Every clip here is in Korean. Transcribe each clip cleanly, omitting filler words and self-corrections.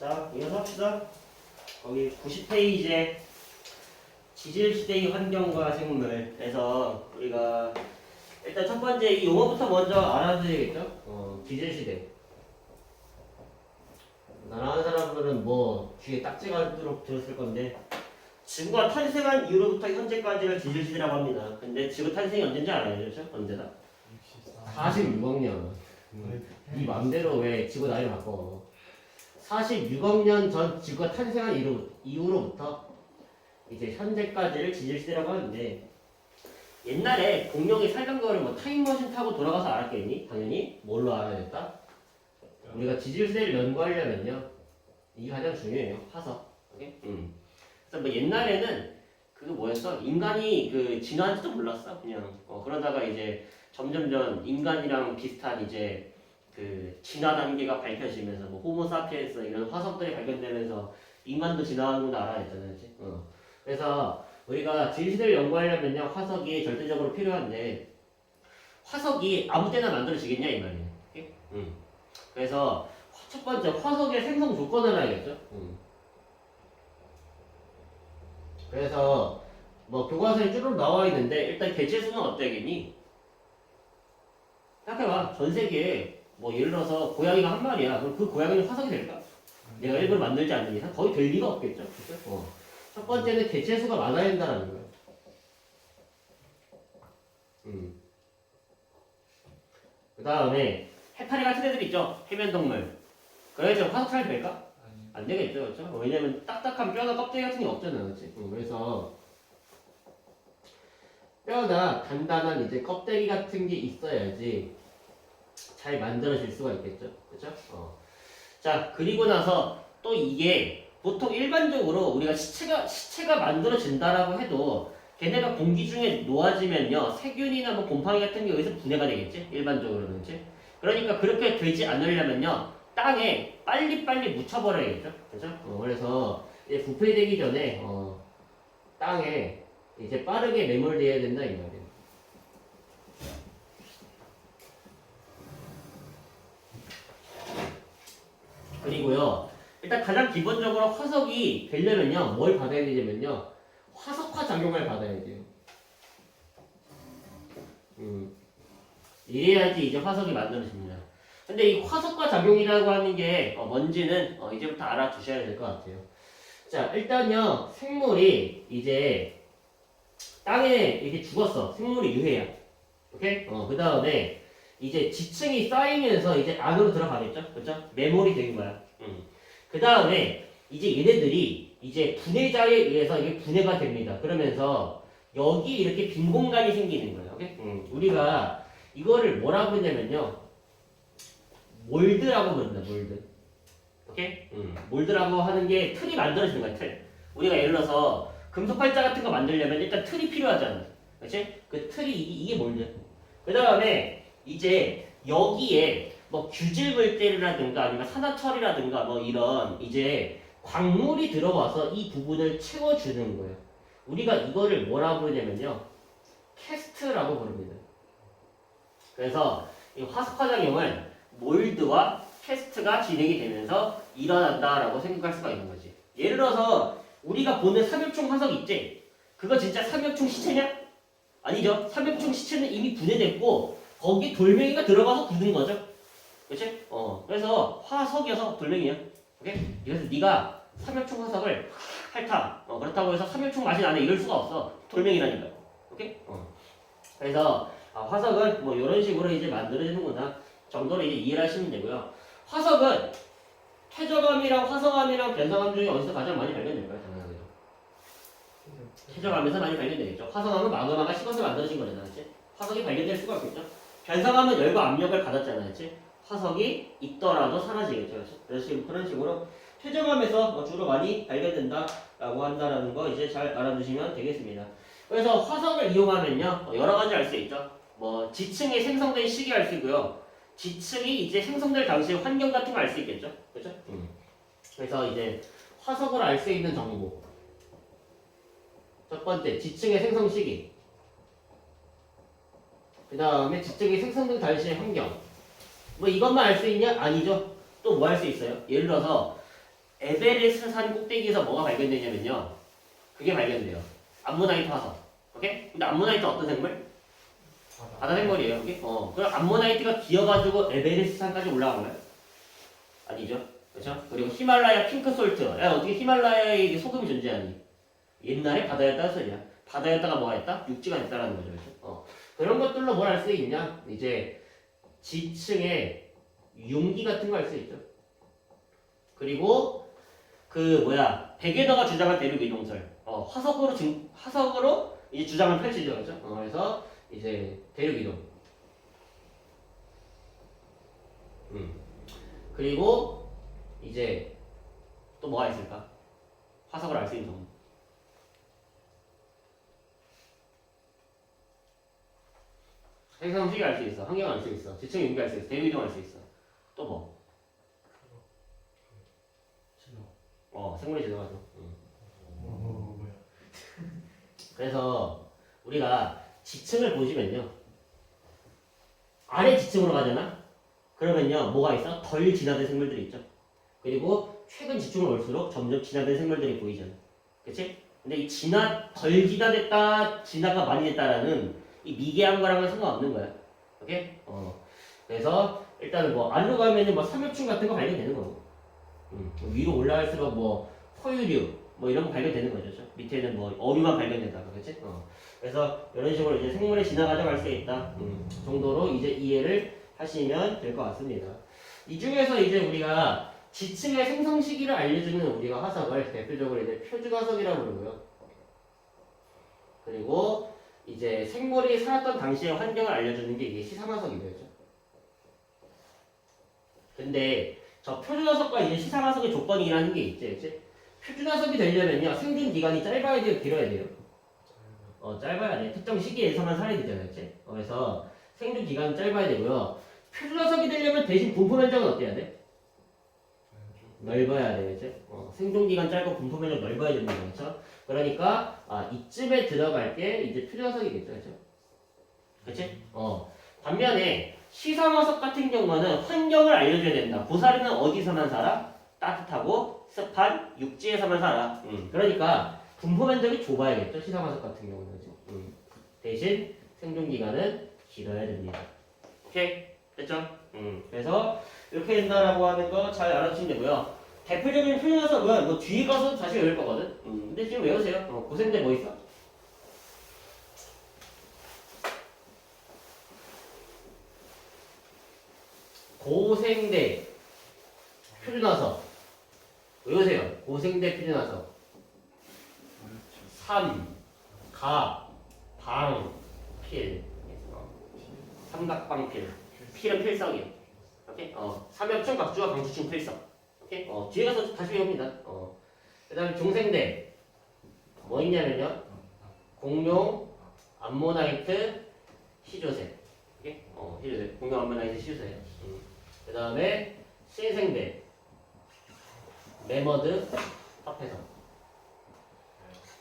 자, 이어서 합시다. 거기 90페이지에 지질시대의 환경과 생물에서 우리가 일단 첫 번째 이 용어부터 먼저 알아두야겠죠? 지질시대. 나라는 사람들은 뭐 귀에 딱지가 들도록 들었을 건데 지구가 탄생한 이후로부터 현재까지를 지질시대라고 합니다. 근데 지구 탄생이 언제인지 알아요? 그렇죠? 언제다? 46억 년. 네 맘대로 왜 지구 나이를 바꿔. 46억 년 전 지구가 탄생한 이후로부터 이제 현재까지를 지질시대라고 하는데 옛날에 공룡이 살던 거를 뭐 타임머신 타고 돌아가서 알았겠니? 당연히 뭘로 알아야겠다? 우리가 지질시대를 연구하려면요 이게 가장 중요해요. 화석. 오케이? 그래서 뭐 옛날에는 그거 뭐였어? 인간이 그 진화한지도 몰랐어. 그냥 그러다가 이제 점점점 인간이랑 비슷한 이제 그 진화 단계가 밝혀지면서 뭐 호모사피엔스 이런 화석들이 발견되면서 인간도 진화하는 걸 알아냈잖아요. 그치? 그래서 우리가 지질시대를 연구하려면요 화석이 절대적으로 필요한데 화석이 아무 때나 만들어지겠냐 이 말이에요. 오케이? 그래서 첫 번째 화석의 생성 조건을 알아야겠죠. 그래서 뭐 교과서에 쭈르륵 나와 있는데 일단 개체수는 어때겠니? 생각해봐. 전 세계에 뭐 예를 들어서 고양이가 한 마리야. 그럼 그 고양이는 화석이 될까? 내가 일부러 만들지 않는 이상 거의 될 리가 없겠죠. 그렇죠? 첫 번째는 개체수가 많아야 된다는 거예요. 그 다음에 해파리 같은 애들 있죠. 해면동물. 그래서 화석 잘 될까? 안 되겠죠. 그렇죠? 왜냐면 딱딱한 뼈나 껍데기 같은 게 없잖아요. 그렇지? 그래서 뼈나 단단한 이제 껍데기 같은 게 있어야지 잘 만들어질 수가 있겠죠. 그렇죠? 자, 그리고 나서 또 이게 보통 일반적으로 우리가 시체가 만들어진다라고 해도 걔네가 공기 중에 놓아지면요 세균이나 뭐 곰팡이 같은 게 여기서 분해가 되겠지. 일반적으로는. 그렇지? 그러니까 그렇게 되지 않으려면요 땅에 빨리 묻혀버려야겠죠. 그렇죠? 그래서 이제 부패되기 전에 땅에 이제 빠르게 매몰돼야 된다 이 말이에요. 그리고요 일단 가장 기본적으로 화석이 되려면요 뭘 받아야 되냐면요 화석화 작용을 받아야 돼요. 이래야지 이제 화석이 만들어집니다. 근데 이 화석화 작용이라고 하는 게 뭔지는 이제부터 알아두셔야 될 것 같아요. 자, 일단요 생물이 이제 땅에 이렇게 죽었어. 생물이 유해야. 오케이? 그 다음에 이제 지층이 쌓이면서 이제 안으로 들어가겠죠? 그렇죠? 메모리 되는 거야. 그 다음에 이제 얘네들이 이제 분해자에 의해서 이게 분해가 됩니다. 그러면서 여기 이렇게 빈 공간이 생기는 거예요. 오케이? 우리가 이거를 뭐라고 하냐면요 몰드라고 부른다. 몰드. 오케이? 몰드라고 하는 게 틀이 만들어지는 거야. 틀. 우리가 예를 들어서 금속 팔자 같은 거 만들려면 일단 틀이 필요하잖아. 그렇지? 그 틀이 이게 몰드. 그 다음에 이제 여기에 뭐 규질 물질이라든가 아니면 산화철이라든가 뭐 이런 이제 광물이 들어와서 이 부분을 채워주는 거예요. 우리가 이거를 뭐라고 부르냐면요 캐스트라고 부릅니다. 그래서 이 화석화 작용은 몰드와 캐스트가 진행이 되면서 일어난다라고 생각할 수가 있는 거지. 예를 들어서 우리가 보는 삼엽충 화석 있지? 그거 진짜 삼엽충 시체냐? 아니죠. 삼엽충 시체는 이미 분해됐고 거기 돌멩이가 들어가서 굳은 거죠. 그치? 그래서 화석이어서 돌멩이야. 오케이? 그래서 네가 삼엽충 화석을 핥아. 그렇다고 해서 삼엽충 맛이 나네 이럴 수가 없어. 돌멩이라니까. 오케이? 그래서 화석은 뭐 이런 식으로 이제 만들어지는구나 정도로 이제 이해를 하시면 되고요. 화석은 퇴적암이랑 화성암이랑 변성암 중에 어디서 가장 많이 발견될까요? 당연하게도. 퇴적암에서 많이 발견되겠죠. 화성암은 마그마가 식어서 만들어진 거잖아. 그치? 화석이 발견될 수가 없겠죠. 변성암은 열과 압력을 받았잖아. 그치? 화석이 있더라도 사라지겠죠. 그런 식으로 퇴적암에서 주로 많이 발견된다라고 한다라는 거 이제 잘 알아두시면 되겠습니다. 그래서 화석을 이용하면요 여러 가지 알 수 있죠. 뭐 지층이 생성된 시기 알 수 있고요. 지층이 이제 생성될 당시의 환경 같은 거 알 수 있겠죠. 그렇죠? 그래서 이제 화석을 알 수 있는 정보. 첫 번째 지층의 생성 시기. 그 다음에 지층이 생성된 당시의 환경. 뭐 이것만 알 수 있냐? 아니죠. 또 뭐 할 수 있어요? 예를 들어서 에베레스트 산 꼭대기에서 뭐가 발견되냐면요. 그게 발견돼요. 암모나이트 화석. 오케이? 근데 암모나이트 어떤 생물? 바다 생물이에요. 오케이? 그럼 암모나이트가 기어가지고 에베레스트 산까지 올라간 거예요? 아니죠. 그렇죠? 그리고 히말라야 핑크솔트. 야, 어떻게 히말라야에 이게 소금이 존재하니? 옛날에 바다였다는 소리야. 바다였다가 뭐가 있다? 육지가 있다라는 거죠. 그렇죠? 그런 것들로 뭘 알 수 있냐? 이제 지층의 융기 같은 거 알 수 있죠. 그리고 그 뭐야 백에너가 주장한 대륙 이동설. 화석으로 이제 주장을 펼치죠. 그렇죠? 그래서 이제 대륙 이동. 그리고 이제 또 뭐가 있을까? 화석을 알 수 있는 정보. 행성 수익 알 수 있어. 환경 알 수 있어. 지층 융기 알 수 있어. 대륙 이동 알 수 있어. 또 뭐? 생물이 지나가죠. 뭐야? 그래서 우리가 지층을 보시면요. 아래 지층으로 가잖아? 그러면요. 뭐가 있어? 덜 진화된 생물들이 있죠. 그리고 최근 지층으로 올수록 점점 진화된 생물들이 보이잖아. 그치? 근데 이 덜 진화됐다, 진화가 많이 됐다라는 이 미개한 거랑은 상관없는 거야. 오케이? 그래서 일단은 뭐 아래로 가면은 뭐 삼엽충 같은 거 발견되는 거고. 위로 올라갈수록 뭐 포유류 뭐 이런 거 발견되는 거죠. 그렇죠? 밑에는 뭐 어류만 발견된다고. 그렇지? 그래서 이런 식으로 이제 생물의 진화 과정을 알 수 있다. 정도로 이제 이해를 하시면 될 것 같습니다. 이 중에서 이제 우리가 지층의 생성 시기를 알려주는 우리가 화석을 대표적으로 이제 표준 화석이라고 부르고요. 그리고 이제 생물이 살았던 당시의 환경을 알려주는 게 이게 시상화석이죠. 근데 저 표준화석과 이제 시상화석의 조건이라는 게 있지, 그치? 표준화석이 되려면요 생존 기간이 짧아야 돼요, 길어야 돼요? 짧아야 돼. 특정 시기에서만 살아야 되잖아요, 그치? 그래서 생존 기간은 짧아야 되고요. 표준화석이 되려면 대신 분포 면적은 어때야 돼? 넓어야 돼, 그치? 생존 기간 짧고 분포 면적 넓어야 된다, 그렇죠? 그러니까 이쯤에 들어갈 게 이제 표준화석이겠죠, 그렇죠? 그치? 반면에 시상화석 같은 경우는 환경을 알려줘야 된다. 고사리는 어디서만 살아? 따뜻하고 습한 육지에서만 살아. 그러니까 분포 면적이 좁아야겠죠. 시상화석 같은 경우는. 대신 생존 기간은 길어야 됩니다. 오케이? 됐죠? 그래서 이렇게 된다라고 하는 거 잘 알아주시면 되고요. 대표적인 표준화석은 뭐 뒤에 가서 다시 외울 거거든. 근데 지금 외우세요. 고생대 뭐 있어? 고생대 표준화석 외우세요. 고생대 표준화석 3, 가, 방, 필 삼각방필 필은 필성이에요. 오케이? 삼엽충, 각주와 강추충 필성. 오케이? 뒤에 가서 다시 외웁니다. 그 다음에 중생대 뭐 있냐면요 공룡, 암모나이트, 시조새. 오케이? 시조새 공룡, 암모나이트, 시조새. 그 다음에 신생대 매머드, 합해서.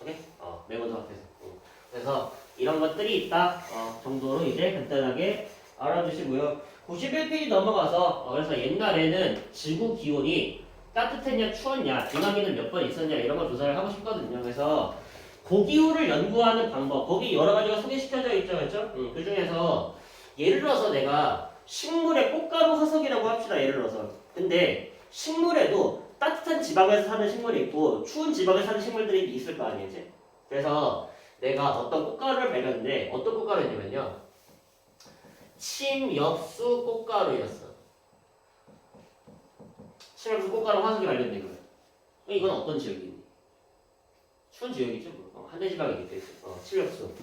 오케이? 매머드 합해서. 그래서 이런 것들이 있다 정도로 이제 간단하게 알아두시고요. 91페이지 넘어가서 그래서 옛날에는 지구 기온이 따뜻했냐 추웠냐 중앙에는 몇 번 있었냐 이런 걸 조사를 하고 싶거든요. 그래서 고기후를 연구하는 방법 거기 여러 가지가 소개시켜져 있죠, 그렇죠? 그 중에서 예를 들어서 내가 식물의 꽃가루 화석이라고 합시다. 예를 들어서 근데 식물에도 따뜻한 지방에서 사는 식물이 있고 추운 지방에서 사는 식물들이 있을 거 아니겠지? 그래서 내가 어떤 꽃가루를 발견했는데 어떤 꽃가루냐면요 침엽수 꽃가루였어. 침엽수 꽃가루 화석이 발견된 거예요. 이건 어떤 지역이니? 추운 지역이죠. 한대지방이기 때문에 침엽수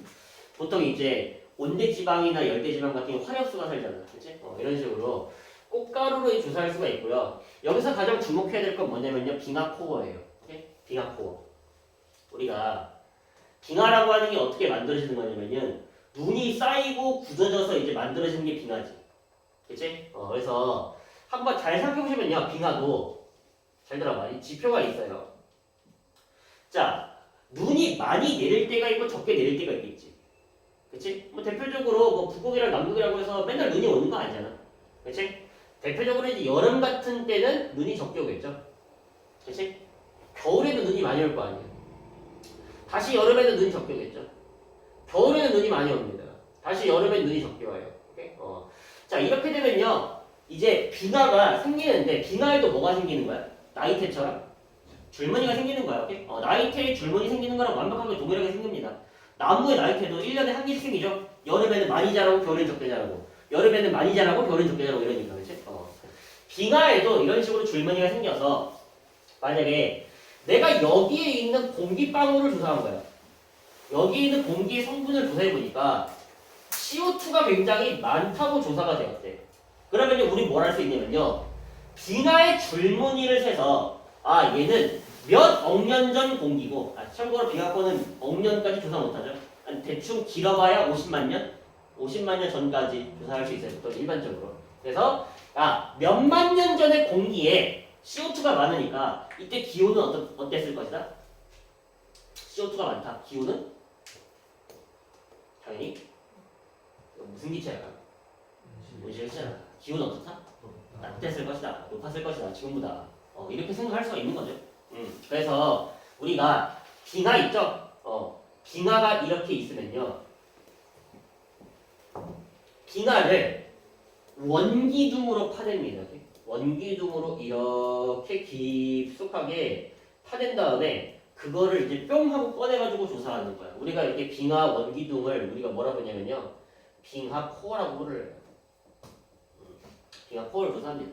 보통 이제 온대지방이나 열대지방 같은 경우 화엽수가 살잖아. 그치? 이런 식으로 꽃가루로 조사할 수가 있고요. 여기서 가장 주목해야 될 건 뭐냐면요 빙하코어예요. 오케이? 빙하코어 우리가 빙하라고 하는 게 어떻게 만들어지는 거냐면요 눈이 쌓이고 굳어져서 이제 만들어지는 게 빙하지. 그치? 그래서 한번 잘 살펴보시면요 빙하도 잘 들어봐. 이 지표가 있어요. 자 눈이 많이 내릴 때가 있고 적게 내릴 때가 있겠지. 그치? 뭐 대표적으로 뭐 북극이랑 남극이라고 해서 맨날 눈이 오는 거 아니잖아. 그치? 대표적으로 이제 여름 같은 때는 눈이 적게 오겠죠. 그치? 겨울에도 눈이 많이 올 거 아니에요. 다시 여름에도 눈이 적게 오겠죠. 겨울에는 눈이 많이 옵니다. 다시 여름엔 눈이 적게 와요. 오케이? 자, 이렇게 되면요. 이제 빙하가 생기는데 빙하에도 뭐가 생기는 거야? 나이테처럼 줄무늬가 생기는 거야. 오케이? 나이테에 줄무늬 생기는 거랑 완벽하게 동일하게 생깁니다. 나무의 나이테도 1년에 한 개씩 생기죠. 여름에는 많이 자라고 겨울엔 적게 자라고 여름에는 많이 자라고 겨울엔 적게 자라고 이러니까 그렇지? 빙하에도 이런 식으로 줄무늬가 생겨서 만약에 내가 여기에 있는 공기방울을 조사한 거야. 여기 있는 공기의 성분을 조사해보니까 CO2가 굉장히 많다고 조사가 되었대. 그러면 우리 뭘 할 수 있냐면요. 빙하의 줄무늬를 세서 아 얘는 몇 억년 전 공기고 참고로 빙하권은 억년까지 조사 못하죠. 대충 길어봐야 50만 년? 50만 년 전까지 조사할 수 있어요. 또 일반적으로. 그래서 몇만 년 전의 공기에 CO2가 많으니까 이때 기온은 어땠을 것이다? CO2가 많다. 기온은? 당연히 무슨 기체야? 온실가스잖아. 기온은 어떻다? 낮았을 것이다. 높았을 것이다. 지금보다. 이렇게 생각할 수가 있는 거죠. 그래서 우리가 빙하 있죠? 빙하가 이렇게 있으면요. 빙하를 원기둥으로 파냅니다. 원기둥으로 이렇게 깊숙하게 파낸 다음에 그거를 이제 뿅 하고 꺼내가지고 조사하는 거야. 우리가 이렇게 빙하 원기둥을 우리가 뭐라고 하냐면요. 빙하 코어라고 부르요. 빙하 코어를 조사합니다.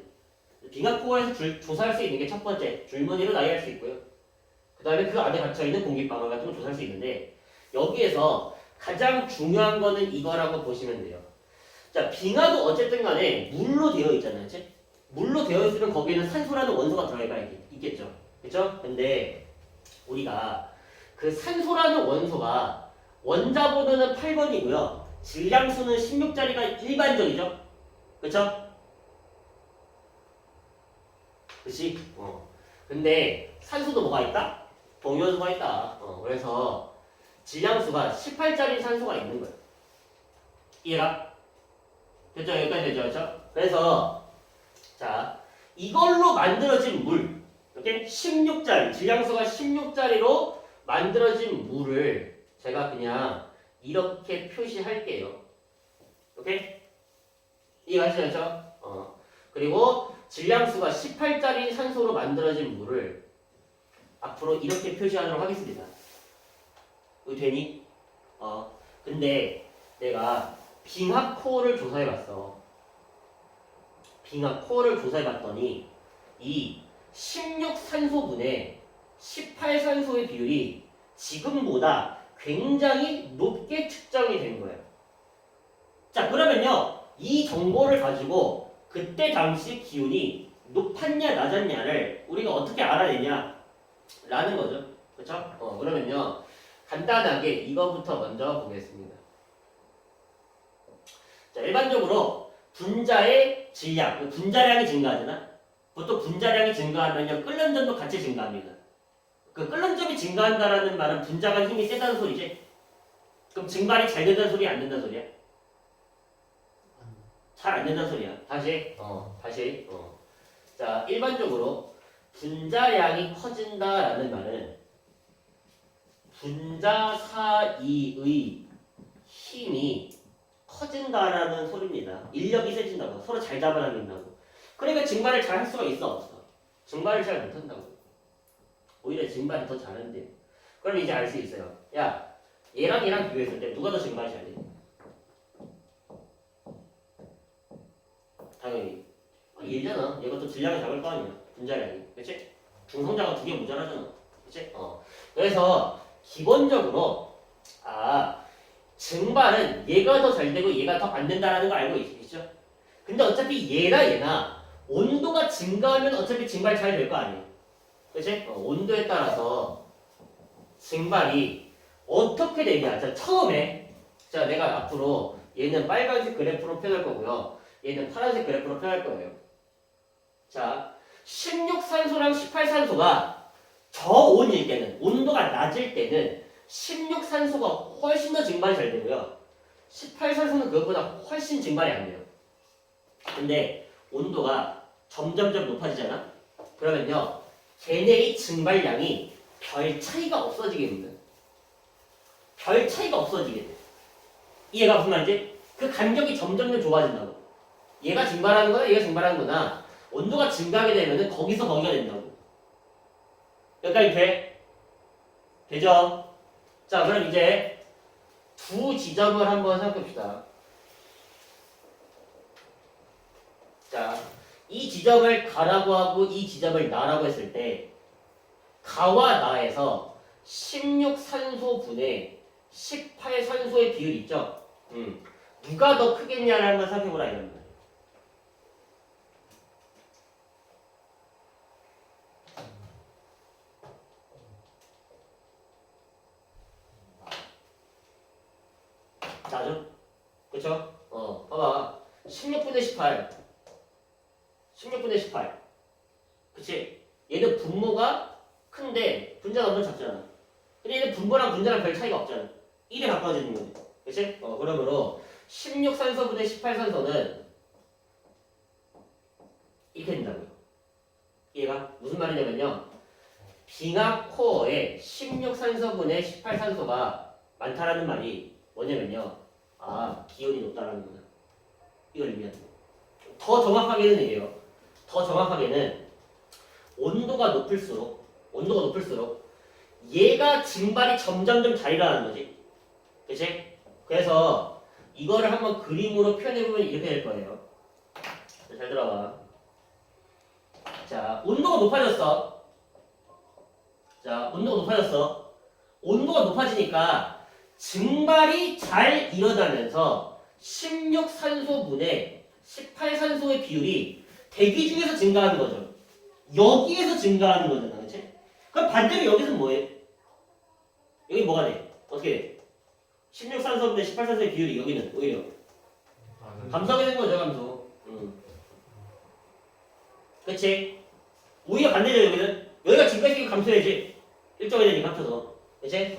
빙하 코어에서 조사할 수 있는 게 첫 번째 줄무늬로 나열할 수 있고요. 그 다음에 그 안에 갇혀있는 공기방울 같은 걸 조사할 수 있는데 여기에서 가장 중요한 거는 이거라고 보시면 돼요. 자, 빙하도 어쨌든 간에 물로 되어 있잖아요. 그치? 물로 되어 있으면 거기에는 산소라는 원소가 들어가 있겠죠. 그쵸? 근데 우리가 그 산소라는 원소가 원자번호는 8번이고요. 질량수는 16자리가 일반적이죠. 그쵸? 그치? 근데 산소도 뭐가 있다? 동위원소가 있다. 그래서 질량수가 18자리 산소가 있는 거예요. 이해가? 됐죠? 여기까지 됐죠? 그렇죠? 그래서 자 이걸로 만들어진 물 이렇게 16자리 질량수가 16자리로 만들어진 물을 제가 그냥 이렇게 표시할게요. 오케이? 이해가시죠? 그리고 질량수가 18자리 산소로 만들어진 물을 앞으로 이렇게 표시하도록 하겠습니다. 이거 되니? 근데 내가 빙하 코어를 조사해봤어. 빙하 코어를 조사해봤더니 이 16산소분의 18산소의 비율이 지금보다 굉장히 높게 측정이 된 거예요. 자, 그러면요. 이 정보를 가지고 그때 당시 기온이 높았냐 낮았냐를 우리가 어떻게 알아내냐 라는 거죠. 그렇죠? 그러면요. 간단하게 이거부터 먼저 보겠습니다. 자, 일반적으로 분자의 질량, 분자량이 증가하잖아. 보통 분자량이 증가하면요 끓는 점도 같이 증가합니다. 그 끓는 점이 증가한다라는 말은 분자가 힘이 세다는 소리지. 그럼 증발이 잘 된다는 소리야, 안 된다는 소리야? 잘 안 된다는 소리야. 다시. 자, 일반적으로 분자량이 커진다라는 말은 분자 사이의 힘이 커진다라는 소리입니다. 인력이 세진다고. 서로 잘 잡아당긴다고. 그러니까 증발을 잘 할 수가 있어, 없어? 증발을 잘 못한다고. 오히려 증발이 더 잘한대요. 그럼 이제 알 수 있어요. 야, 얘랑 얘랑 비교했을 때 누가 더 증발이 잘 돼? 당연히. 얘잖아. 얘가 또 질량이 작을 거 아니야. 분자량이. 그치? 중성자가 2개 모자라잖아. 그치? 그래서 기본적으로 증발은 얘가 더 잘 되고 얘가 더 안 된다라는 거 알고 있죠? 근데 어차피 얘나 온도가 증가하면 어차피 증발이 잘 될 거 아니에요. 그치? 온도에 따라서 증발이 어떻게 되냐. 자, 처음에 자, 내가 앞으로 얘는 빨간색 그래프로 표현할 거고요. 얘는 파란색 그래프로 표현할 거예요. 자, 16산소랑 18산소가 저온일 때는 온도가 낮을 때는 16산소가 훨씬 더 증발이 잘 되고요. 18산소는 그것보다 훨씬 증발이 안 돼요. 근데 온도가 점점점 높아지잖아? 그러면요. 걔네의 증발량이 별 차이가 없어지게 됩니다. 별 차이가 없어지게 돼. 이해가 무슨 말인지? 그 간격이 점점 좁아진다고. 얘가 증발하는 거야, 얘가 증발하는 거나 온도가 증가하게 되면은 거기서 거기가 된다고. 여기까지 돼? 되죠? 자, 그럼 이제 두 지점을 한번 생각해봅시다. 자, 이 지점을 가라고 하고 이 지점을 나라고 했을 때 가와 나에서 16산소분의 18산소의 비율이 있죠? 누가 더 크겠냐를 한번 생각해보라 이런 거예요. 나죠? 그쵸? 봐봐. 16분의 18. 16분의 18. 그치? 얘는 분모가 큰데 분자가 엄청 작잖아. 근데 얘는 분모랑 분자랑 별 차이가 없잖아. 1에 가까워지는 거지. 그치? 그러므로 16산소분의 18산소는 이렇게 된다고요. 얘가 무슨 말이냐면요. 빙하코어에 16산소분의 18산소가 많다라는 말이 뭐냐면요. 기온이 높다라는 거야. 이걸 의미하는 거야. 더 정확하게는 이래요. 더 정확하게는 온도가 높을수록 얘가 증발이 점점점 잘 일어나는 거지. 그치? 그래서 이거를 한번 그림으로 표현해보면 이렇게 될 거예요. 잘 들어봐. 자, 온도가 높아졌어. 온도가 높아지니까 증발이 잘 일어나면서 16산소분의 18산소의 비율이 대기 중에서 증가하는 거죠. 여기에서 증가하는 거잖아. 그치? 그럼 반대로 여기서는 뭐해? 여기 뭐가 돼? 어떻게 돼? 16산소분의 18산소의 비율이 여기는 오히려 감소하게 된 거죠. 감소. 그치? 오히려 반대죠. 여기가 지금까지 감소해야지. 일정이 되니까 합쳐서. 그치?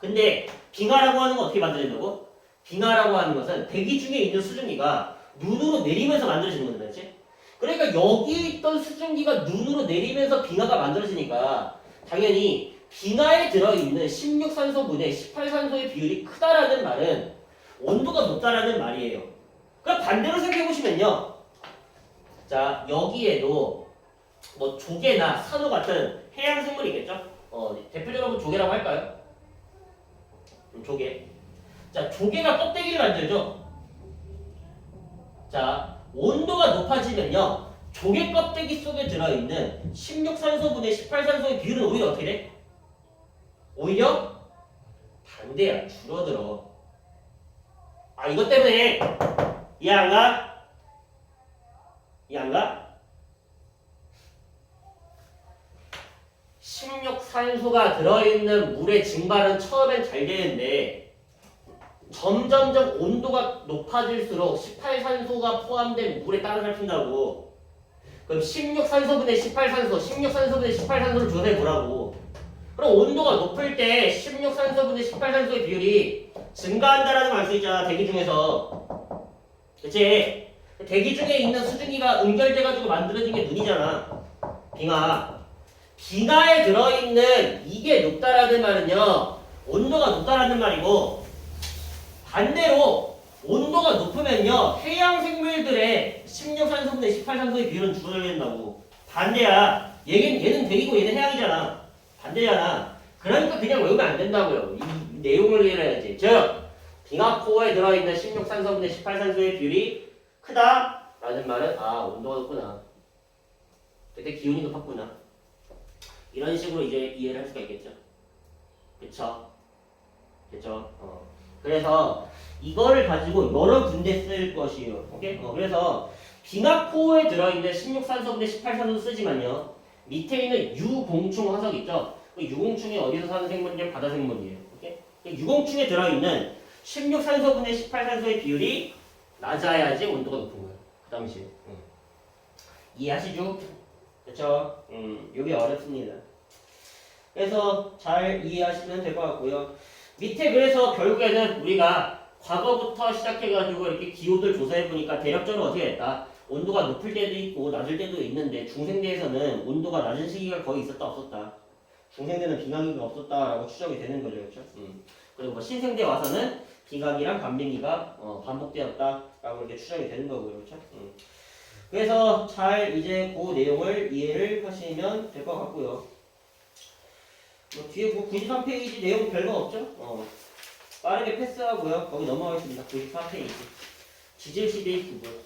근데 빙하라고 하는 건 어떻게 만들어진다고? 빙하라고 하는 것은 대기 중에 있는 수증기가 눈으로 내리면서 만들어지는 거잖아. 그치? 그러니까 여기에 있던 수증기가 눈으로 내리면서 빙하가 만들어지니까 당연히 빙하에 들어있는 16산소분의 18산소의 비율이 크다라는 말은 온도가 높다라는 말이에요. 그럼 반대로 생각해보시면요. 자, 여기에도 뭐 조개나 산호 같은 해양 생물이 있겠죠? 대표적으로 조개라고 할까요? 조개. 자, 조개가 껍데기를 만들죠? 자, 온도가 높아지면요. 조개 껍데기 속에 들어있는 16산소분의 18산소의 비율은 오히려 어떻게 돼? 오히려 반대야. 줄어들어. 이것 때문에 이해 안 가? 이해 안 가? 16산소가 들어있는 물의 증발은 처음엔 잘 되는데 점점점 온도가 높아질수록 18산소가 포함된 물에 따라 살핀다고. 그럼 16산소분의 18산소, 16산소분의 18산소를 조사해보라고. 그럼 온도가 높을 때 16산소분의 18산소의 비율이 증가한다라는 걸 알 수 있잖아. 대기 중에서. 그치? 대기 중에 있는 수증기가 응결돼가지고 만들어진 게 눈이잖아. 빙하에 들어있는 이게 높다라는 말은요. 온도가 높다라는 말이고 반대로 온도가 높으면요. 해양 생물들의 16산소분의 18산소의 비율은 줄어들어야 된다고. 반대야. 얘는 대기고 얘는 해양이잖아. 반대잖아. 그러니까 그냥 외우면 안 된다고요. 이 내용을 이해해야지. 즉, 빙하코어에 들어있는 16산소분의 18산소의 비율이 크다라는 말은 온도가 높구나. 그때 기온이 높았구나. 이런 식으로 이제 이해를 할 수가 있겠죠. 그쵸? 그래서 이거를 가지고 여러 군데 쓸 것이에요. 오케이? 그래서 빙하코어에 들어있는 16산소분의 18산소 쓰지만요. 밑에 있는 유공충 화석 있죠? 그 유공충이 어디서 사는 생물이냐? 바다 생물이에요. 오케이? 유공충에 들어있는 16산소분의 18산소의 비율이 낮아야지 온도가 높은 거예요. 그 당시에. 이해하시죠? 그쵸? 이게 어렵습니다. 그래서 잘 이해하시면 될 것 같고요. 밑에 그래서 결국에는 우리가 과거부터 시작해가지고 이렇게 기호들 조사해보니까 대략적으로 어떻게 됐다? 온도가 높을 때도 있고 낮을 때도 있는데 중생대에서는 온도가 낮은 시기가 거의 있었다 없었다. 중생대는 빙하기가 없었다라고 추정이 되는 거죠, 그렇죠? 그리고 뭐 신생대 와서는 빙하기랑 반빙기가 반복되었다라고 이렇게 추정이 되는 거고요, 그렇죠? 그래서 잘 이제 그 내용을 이해를 하시면 될 것 같고요. 뭐 뒤에 93페이지 내용 별거 없죠? 빠르게 패스하고요. 거기 넘어가겠습니다. 94페이지. 지질시대의 구분.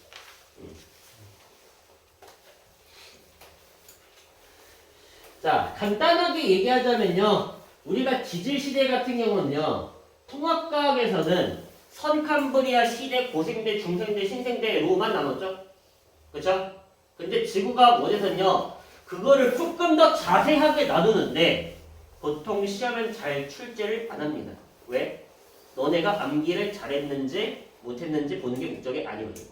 자, 간단하게 얘기하자면요. 우리가 지질시대 같은 경우는요. 통합과학에서는 선캄브리아 시대, 고생대, 중생대, 신생대로만 나눴죠. 그쵸? 근데 지구과학 원에서는요. 그거를 조금 더 자세하게 나누는데 보통 시험은 잘 출제를 안 합니다. 왜? 너네가 암기를 잘했는지 못했는지 보는 게 목적이 아니거든.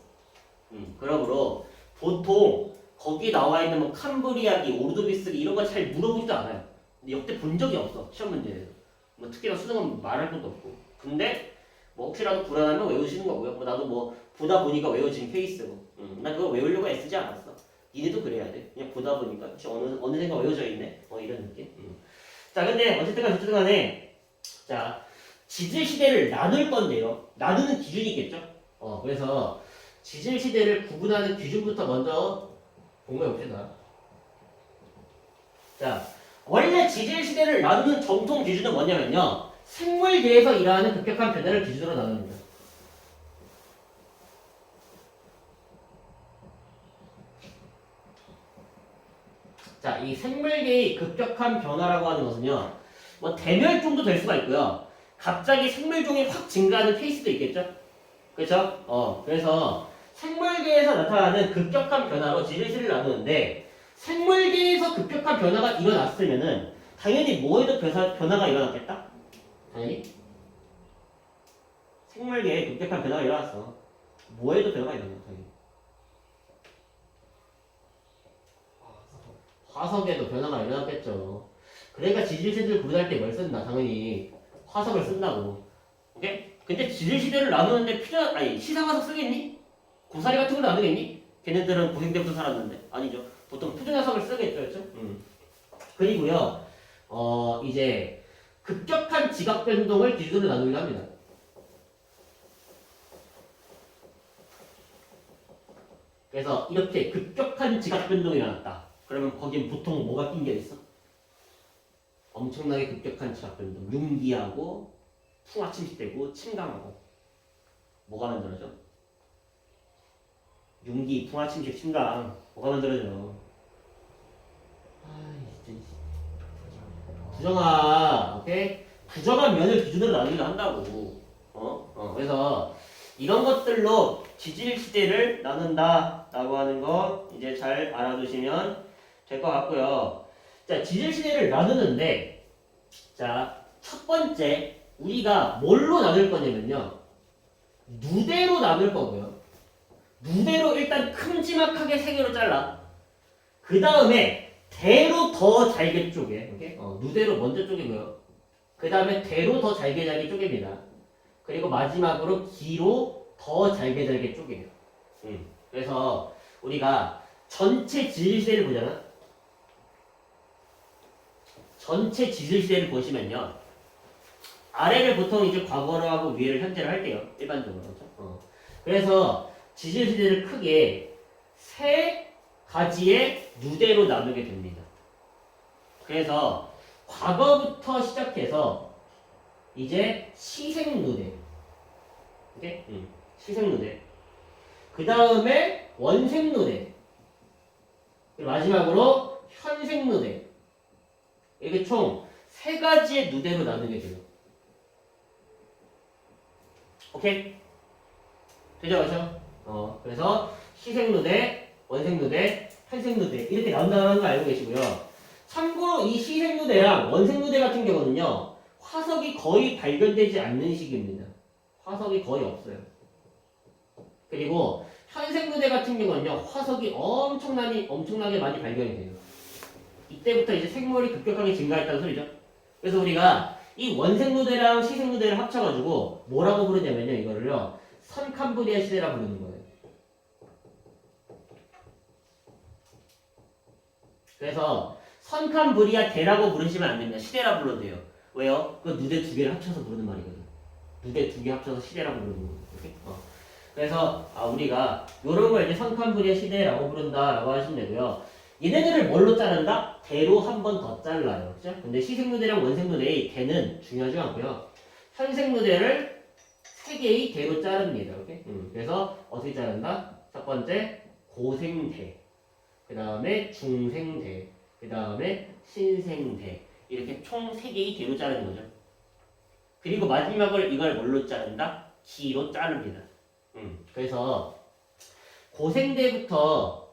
그러므로 보통 거기 나와 있는 뭐 캄브리아기, 오르도비스기 이런 거 잘 물어보지도 않아요. 근데 역대 본 적이 없어. 시험 문제에서. 뭐 특히나 수능은 말할 것도 없고. 근데 뭐 혹시라도 불안하면 외우시는 거고요. 뭐 나도 뭐 보다 보니까 외워진 케이스고. 나 그거 외우려고 애쓰지 않았어. 니네도 그래야 돼. 그냥 보다 보니까 어느샌가 외워져 있네. 이런 느낌. 자, 근데 어쨌든 간에 자 지질 시대를 나눌 건데요. 나누는 기준이 있겠죠. 그래서 지질 시대를 구분하는 기준부터 먼저 공부해 봅시다. 자, 원래 지질 시대를 나누는 정통 기준은 뭐냐면요. 생물계에서 일어나는 급격한 변화를 기준으로 나눕니다. 자, 이 생물계의 급격한 변화라고 하는 것은요. 뭐 대멸종도 될 수가 있고요. 갑자기 생물종이 확 증가하는 케이스도 있겠죠. 그렇죠? 그래서 생물계에서 나타나는 급격한 변화로 지질시대를 나누는데 생물계에서 급격한 변화가 일어났으면은 당연히 뭐에도 변화가 일어났겠다? 당연히 생물계에 급격한 변화가 일어났어. 뭐에도 변화가 일어났어, 당연히. 화석에도 변화가 일어났겠죠. 그러니까 지질시대를 구분할 때 뭘 쓴다? 당연히 화석을 쓴다고. 오케이? 근데 지질시대를 나누는데 시사화석 쓰겠니? 고사리 같은 걸 나누겠니? 걔네들은 고생 때부터 살았는데. 아니죠. 보통 표준화석을 쓰겠죠. 그렇죠? 그리고요. 이제 급격한 지각 변동을 기준으로 나누기도 합니다. 그래서 이렇게 급격한 지각 변동이 일어났다. 그러면 거긴 보통 뭐가 낀 게 있어? 엄청나게 급격한 지각 변동. 융기하고 풍화 침식되고 침강하고 뭐가 만들어져? 융기, 풍화 침식, 침강 뭐가 만들어져? 부정화, 오케이? 부정한 면을 기준으로 나누기도 한다고. 그래서 이런 것들로 지질 시대를 나눈다라고 하는 거 이제 잘 알아두시면 될 것 같고요. 자, 지질 시대를 나누는데, 자, 첫 번째 우리가 뭘로 나눌 거냐면요, 누대로 나눌 거고요. 누대로 일단 큼지막하게 세 개로 잘라. 그 다음에 대로 더 잘게 쪼개. 오케이? 누대로 먼저 쪼개고요. 그 다음에 대로 더 잘게 쪼갭니다. 그리고 마지막으로 기로 더 잘게 쪼개요. 그래서 우리가 전체 지질시대를 보잖아. 전체 지질시대를 보시면요. 아래를 보통 이제 과거로 하고 위를 현재로 할게요. 일반적으로. 그렇죠? 그래서 지질시대를 크게 세 가지의 누대로 나누게 됩니다. 그래서 과거부터 시작해서 이제 시생누대. 오케이? 시생누대. 그 다음에 원생누대. 그리고 마지막으로 현생누대. 이게 총 세 가지의 누대로 나누게 돼요. 오케이? 되죠? 그렇죠? 그래서 시생누대, 원생누대, 현생누대 이렇게 나온다는 거 알고 계시고요. 참고로 이 시생누대랑 원생누대 같은 경우는요. 화석이 거의 발견되지 않는 시기입니다. 화석이 거의 없어요. 그리고 현생누대 같은 경우는요. 화석이 엄청나게 많이 발견이 돼요. 이때부터 이제 생물이 급격하게 증가했다는 소리죠. 그래서 우리가 이 원생누대랑 시생누대를 합쳐가지고 뭐라고 부르냐면요. 이거를요. 선캄브리아 시대라 부르는 거예요. 그래서 선캄브리아 대라고 부르시면 안 됩니다. 시대라 불러도 돼요. 왜요? 그 누대 두 개를 합쳐서 부르는 말이거든. 누대 두 개 합쳐서 시대라고 부르는 거예요. 오케이? 그래서 우리가 요런 걸 이제 선캄브리아 시대라고 부른다라고 하시면 되고요. 얘네들을 뭘로 자른다? 대로 한 번 더 잘라요. 그죠? 근데 시생누대랑 원생누대의 대는 중요하지 않고요. 현생누대를 세 개의 대로 자릅니다. 오케이? 그래서 어떻게 자른다? 첫 번째 고생대, 그 다음에 중생대, 그 다음에 신생대, 이렇게 총 세 개의 대로 자르는 거죠. 그리고 마지막을 이걸 뭘로 자른다? 기로 자릅니다. 그래서 고생대부터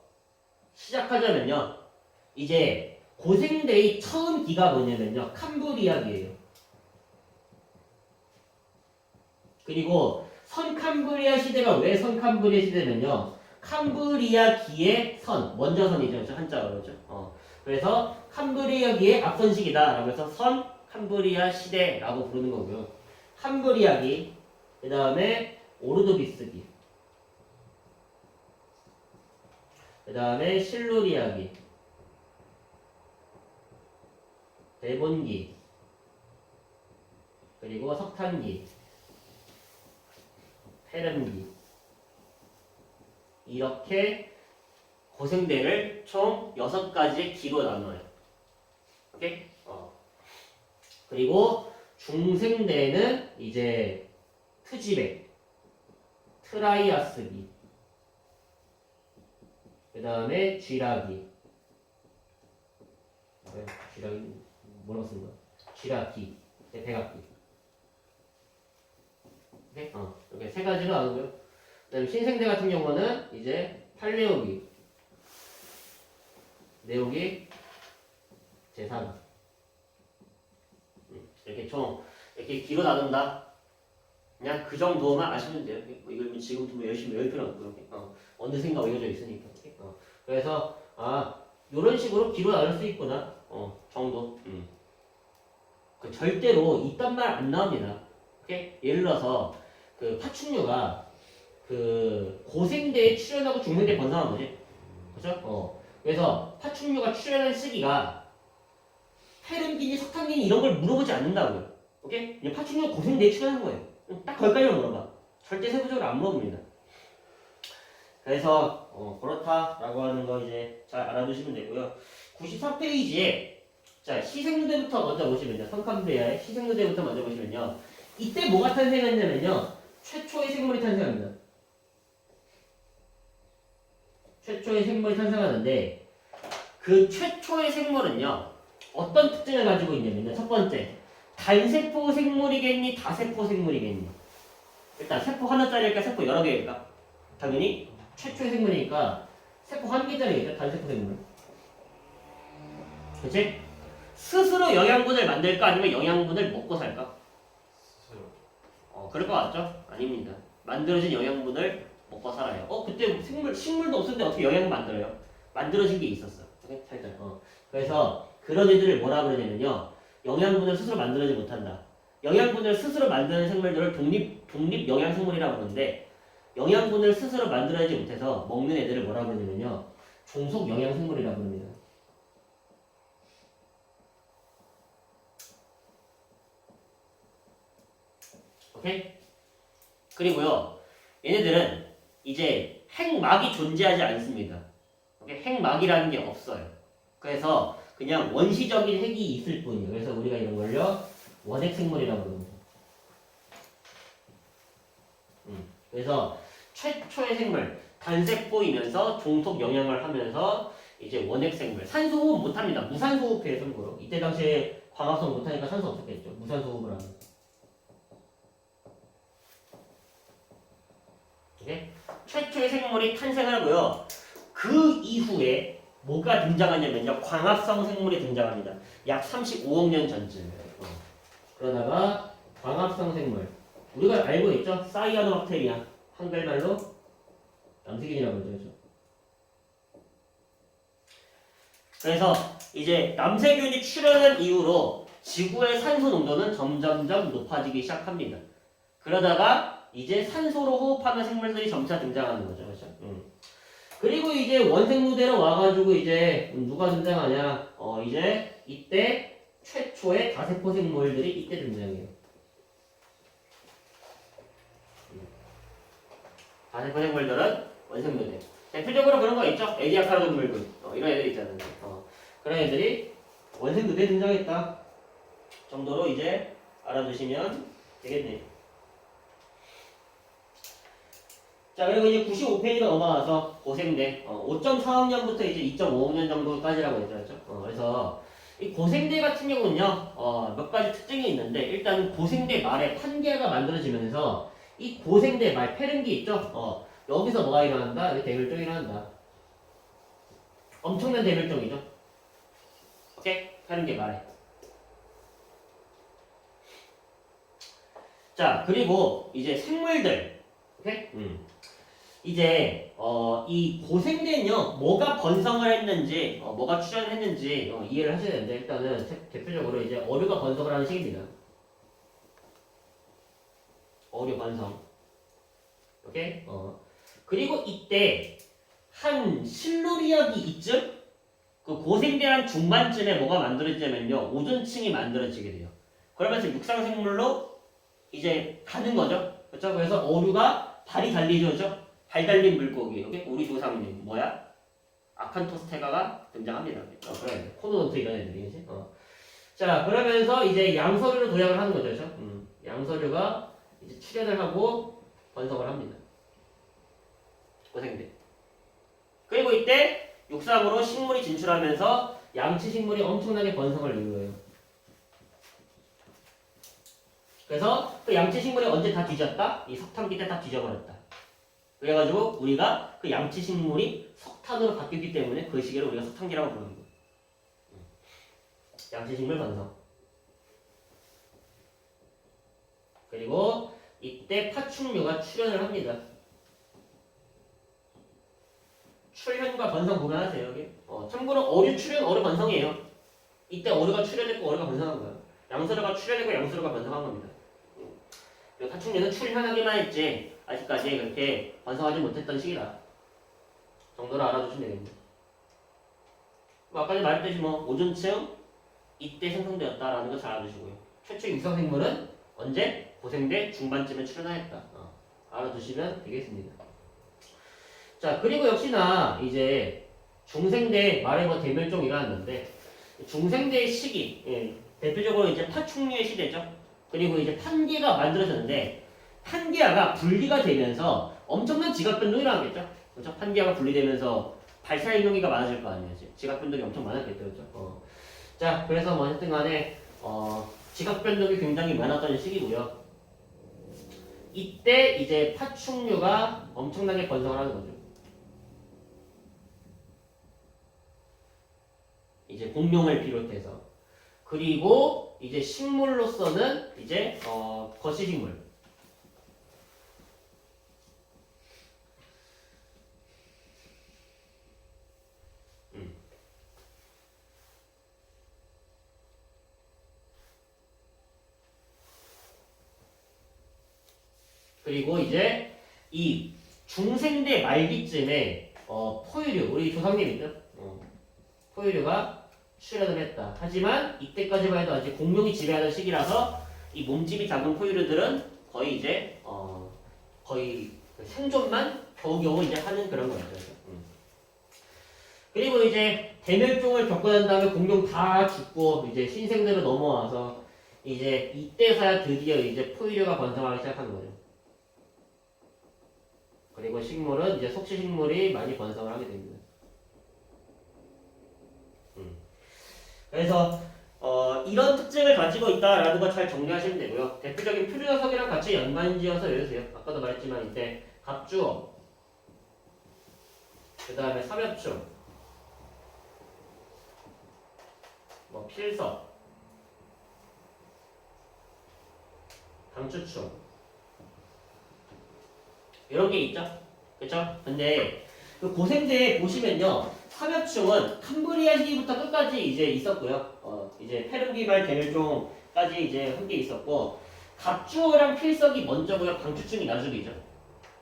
시작하자면요. 이제 고생대의 처음 기가 뭐냐면요. 캄브리아기예요. 그리고 선캄브리아 시대가 왜 선캄브리아 시대냐면요. 캄브리아기의 선, 먼저 선이죠. 한자어로 그렇죠. 그래서 캄브리아기의 앞선식이다 라고 해서 선 캄브리아 시대라고 부르는 거고요. 캄브리아기, 그 다음에 오르도비스기, 그 다음에 실루리아기, 데본기, 그리고 석탄기, 페름기, 이렇게 고생대를 총 6가지의 기로 나눠요. 오케이? 그리고 중생대는 이제 트지백, 트라이아스기, 그 다음에 쥐라기, 쥐라기 뭐라고 쓴 거야? 쥐라기, 백악기. 오케이? 이렇게 세 가지로 나누고요. 그 다음에 신생대 같은 경우는 이제 팔레오기, 네오기, 제사기. 이렇게 총 이렇게 기로 나눈다. 그냥 그 정도만 아시면 돼요. 이걸 지금부터 뭐 열심히 외울 필요 없고요. 어느샌가 외워져 있으니까. 그래서 이런 식으로 기로 나눌 수 있구나. 정도. 그 절대로 이딴 말 안 나옵니다. 오케이? 예를 들어서 그 파충류가 그 고생대에 출현하고 중생대에 번성한 거지. 그죠? 그래서 파충류가 출현한 시기가 페름기니 석탄기니 이런 걸 물어보지 않는다고요. 오케이? 그냥 파충류가 고생대에 출현한 거예요. 딱 거기까지만 물어봐. 절대 세부적으로 안 물어봅니다. 그래서 그렇다라고 하는 거 이제 잘 알아두시면 되고요. 94페이지에 자 시생누대부터 먼저 보시면요. 선캄브리아의 시생누대부터 먼저 보시면요. 이때 뭐가 탄생했냐면요. 최초의 생물이 탄생합니다. 최초의 생물이 탄생하는데 그 최초의 생물은요. 어떤 특징을 가지고 있냐면요. 첫 번째, 단세포 생물이겠니? 다세포 생물이겠니? 일단 세포 하나짜리일까? 세포 여러 개일까? 당연히 최초의 생물이니까 세포 한 개짜리겠죠? 단세포 생물. 그치? 스스로 영양분을 만들까? 아니면 영양분을 먹고 살까? 그럴 것 같죠? 아닙니다. 만들어진 영양분을 먹고 살아요. 그때 식물도 없었는데 어떻게 영양분 만들어요? 만들어진 게 있었어. 살짝. 그래서 그런 애들을 뭐라 그러냐면요. 영양분을 스스로 만들어지 못한다. 영양분을 스스로 만드는 생물들을 독립 영양생물이라고 부르는데 영양분을 스스로 만들어내지 못해서 먹는 애들을 뭐라 그러냐면요. 종속 영양생물이라고 부릅니다. 오케이? 그리고요. 얘네들은 이제 핵막이 존재하지 않습니다. 오케이? 핵막이라는 게 없어요. 그래서 그냥 원시적인 핵이 있을 뿐이에요. 그래서 우리가 이런 걸요. 원핵생물이라고 부릅니다. 그래서 최초의 생물, 단세포이면서 종속 영양을 하면서 이제 원핵생물, 산소호흡 못합니다. 무산소호흡해요, 참고로. 이때 당시에 광합성 못하니까 산소 없었겠죠. 무산소호흡을 하면. 오케이? 최초의 생물이 탄생을 하고요. 그 이후에 뭐가 등장하냐면요. 광합성 생물이 등장합니다. 약 35억 년 전쯤. 그러다가 광합성 생물. 우리가 알고 있죠? 사이아노박테리아. 한글말로 남세균이라고 그러죠. 그래서 이제 남세균이 출현한 이후로 지구의 산소 농도는 점점점 높아지기 시작합니다. 그러다가 이제 산소로 호흡하는 생물들이 점차 등장하는 거죠. 그렇죠? 그리고 이제 원생 무대로 와가지고 이제 누가 등장하냐? 이제 이때 최초의 다세포 생물들이 이때 등장해요. 다세포 생물들은 원생 무대. 대표적으로 그런 거 있죠? 에디아카르 동물군 이런 애들 있잖아요. 그런 애들이 원생 무대에 등장했다 정도로 이제 알아두시면 되겠네요. 자, 그리고 이제 95페이지가 넘어가서 고생대 5.4학년부터 이제 2.5학년 정도까지라고 했죠. 그래서 이 고생대 같은 경우는요 몇 가지 특징이 있는데 일단 고생대 말에 판계가 만들어지면서 이 고생대 말 페른기 있죠? 여기서 뭐가 일어난다? 여기 대멸종이 일어난다. 엄청난 대멸종이죠. 오케이? 페른기 말에. 자, 그리고 이제 생물들. 오케이? 이제 이 고생대는요 뭐가 번성을 했는지 뭐가 출현을 했는지 이해를 하셔야 되는데 일단은 대표적으로 이제 어류가 번성을 하는 시기입니다. 어류 번성. 오케이? 그리고 이때 한 실루리아기 이쯤 그 고생대한 중반쯤에 뭐가 만들어지냐면요 오존층이 만들어지게 돼요. 그러면서 육상생물로 이제 가는 거죠. 그렇죠? 그래서 어류가 발이 달리죠. 발 달린 물고기. 여기 우리 조상님 뭐야? 아칸토스테가가 등장합니다. 그래. 코노돈트 이런 애들이지. 자, 그러면서 이제 양서류로 도약을 하는 거죠. 그렇죠? 양서류가 이제 출현을 하고 번성을 합니다. 고생대. 그리고 이때 육상으로 식물이 진출하면서 양치 식물이 엄청나게 번성을 이루어요. 그래서 그 양치 식물이 언제 다 뒤졌다? 이 석탄기 때 다 뒤져버렸다. 그래가지고 우리가 그 양치 식물이 석탄으로 바뀌었기 때문에 그 시기를 우리가 석탄기라고 부르는 거예요. 양치 식물 번성. 그리고 이때 파충류가 출현을 합니다. 출현과 번성 구분하세요 여기. 참고로 어류 출현, 어류 번성이에요. 이때 어류가 출현했고 어류가 번성한 거예요. 양서류가 출현했고 양서류가 번성한 겁니다. 파충류는 출현하기만 했지 아직까지 그렇게 번성하지 못했던 시기다 정도로 알아두시면 되겠습니다. 아까 말했듯이 오존층 이때 생성되었다라는 거 잘 알아두시고요. 최초 육상생물은 언제? 고생대 중반쯤에 출현하였다. 알아두시면 되겠습니다. 자, 그리고 역시나 이제 중생대 말에 대멸종이 일어났는데 중생대의 시기 대표적으로 이제 파충류의 시대죠. 그리고 이제 판기가 만들어졌는데 판기아가 분리가 되면서 엄청난 지각 변동이 일어나겠죠. 그렇죠? 판기아가 분리되면서 발사 인용기가 많아질 거 아니에요. 지각 변동이 엄청 많았겠죠. 그렇죠? 자, 그래서 어쨌든 간에 지각 변동이 굉장히 많았던 시기고요. 이때 이제 파충류가 엄청나게 번성을 하는 거죠. 이제 공룡을 비롯해서. 그리고 이제 식물로서는 이제 거시식물. 그리고 이제 이 중생대 말기쯤에 포유류, 우리 조상님 있죠? 포유류가 출현을 했다. 하지만 이때까지만 해도 아직 공룡이 지배하는 시기라서 이 몸집이 작은 포유류들은 거의 이제 거의 생존만 겨우겨우 이제 하는 그런 거였죠. 그리고 이제 대멸종을 겪고 난 다음에 공룡 다 죽고 이제 신생대로 넘어와서 이제 이때서야 드디어 이제 포유류가 번성하기 시작하는 거죠. 그리고 식물은 이제 속시식물이 많이 번성을 하게 됩니다. 그래서 이런 특징을 가지고 있다라는 거 잘 정리하시면 되고요. 대표적인 표류 녀석이랑 같이 연관지어서 외우세요. 아까도 말했지만 이때 갑주어, 그 다음에 삼엽충, 필석, 방추충 이런 게 있죠. 그쵸? 근데 그 고생대에 보시면요. 삼엽충은 캄브리아 시기부터 끝까지 이제 있었고요. 이제 페르기말 대멸종까지 이제 함께 있었고 갑주어랑 필석이 먼저고요. 방추충이 나중이죠.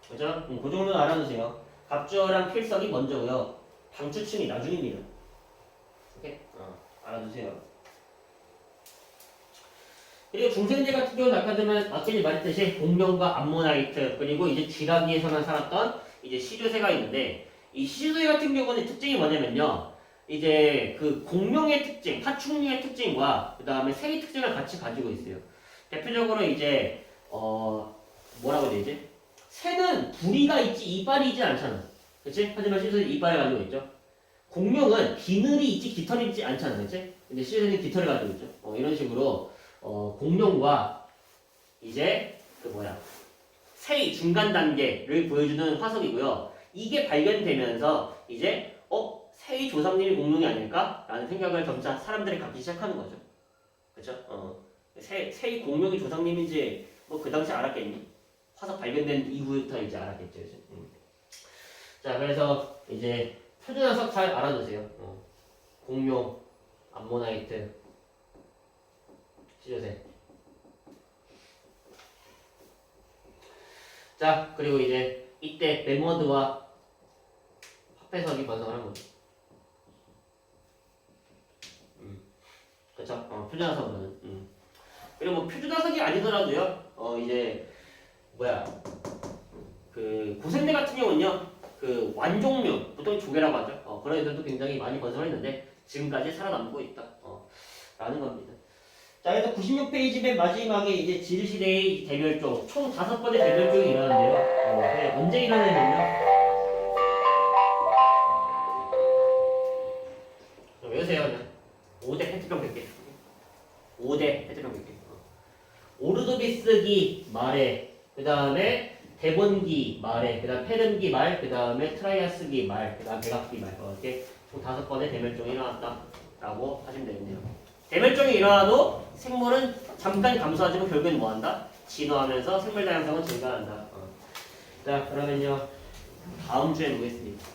그죠? 그 정도는 알아두세요. 갑주어랑 필석이 먼저고요. 방추층이 나중입니다. 오케이? 알아두세요. 그리고 중생제 같은 경우는 아까 전에 아까 말했듯이 공룡과 암모나이트 그리고 이제 쥐라기에서만 살았던 이제 시조새가 있는데 이 시조새 같은 경우는 특징이 뭐냐면요. 이제 그 공룡의 특징, 파충류의 특징과 그 다음에 새의 특징을 같이 가지고 있어요. 대표적으로 이제 뭐라고 해야 되지? 새는 부리가 있지 이빨이 있지 않잖아. 그치? 하지만 시조새는 이빨을 가지고 있죠. 공룡은 비늘이 있지 깃털이 있지 않잖아. 그치? 근데 시조새는 깃털을 가지고 있죠. 이런 식으로 공룡과 이제 새의 중간 단계를 보여주는 화석이고요. 이게 발견되면서 이제 새의 조상님이 공룡이 아닐까? 라는 생각을 점차 사람들이 갖기 시작하는 거죠. 그쵸? 새의 공룡이 조상님인지 뭐 그 당시 알았겠니? 화석 발견된 이후부터 이제 알았겠죠. 이제. 자, 그래서 이제 표준화석 잘 알아두세요. 공룡, 암모나이트, 시조새. 자, 그리고 이제 이때 멤머드와 합해석이 번성하는 거죠. 그쵸? 표준화석은. 그리고 뭐 표준화석이 아니더라도요. 이제 그 고생대 같은 경우는요. 그 완종류, 보통 조개라고 하죠. 그런 애들도 굉장히 많이 번성했는데 지금까지 살아남고 있다. 라는 겁니다. 자, 그래서 96페이지 맨 마지막에 이제 질시대의 대멸종, 총 5번의 대멸종이 일어나는데요. 언제 일어나냐면요. 외우세요, 그냥. 5대 페트병 100개. 5대 페트병 100개. 오르도비스기 말에, 그 다음에 대본기 말에, 그 다음 페름기 말, 그 다음에 트라이아스기 말, 그 다음 백악기 말. 이렇게 총 5번의 대멸종이 일어났다. 라고 하시면 되겠네요. 대멸종이 일어나도 생물은 잠깐 감소하지만 결국엔 뭐한다? 진화하면서 생물 다양성은 증가한다. 자, 그러면요. 다음 주에 보겠습니다.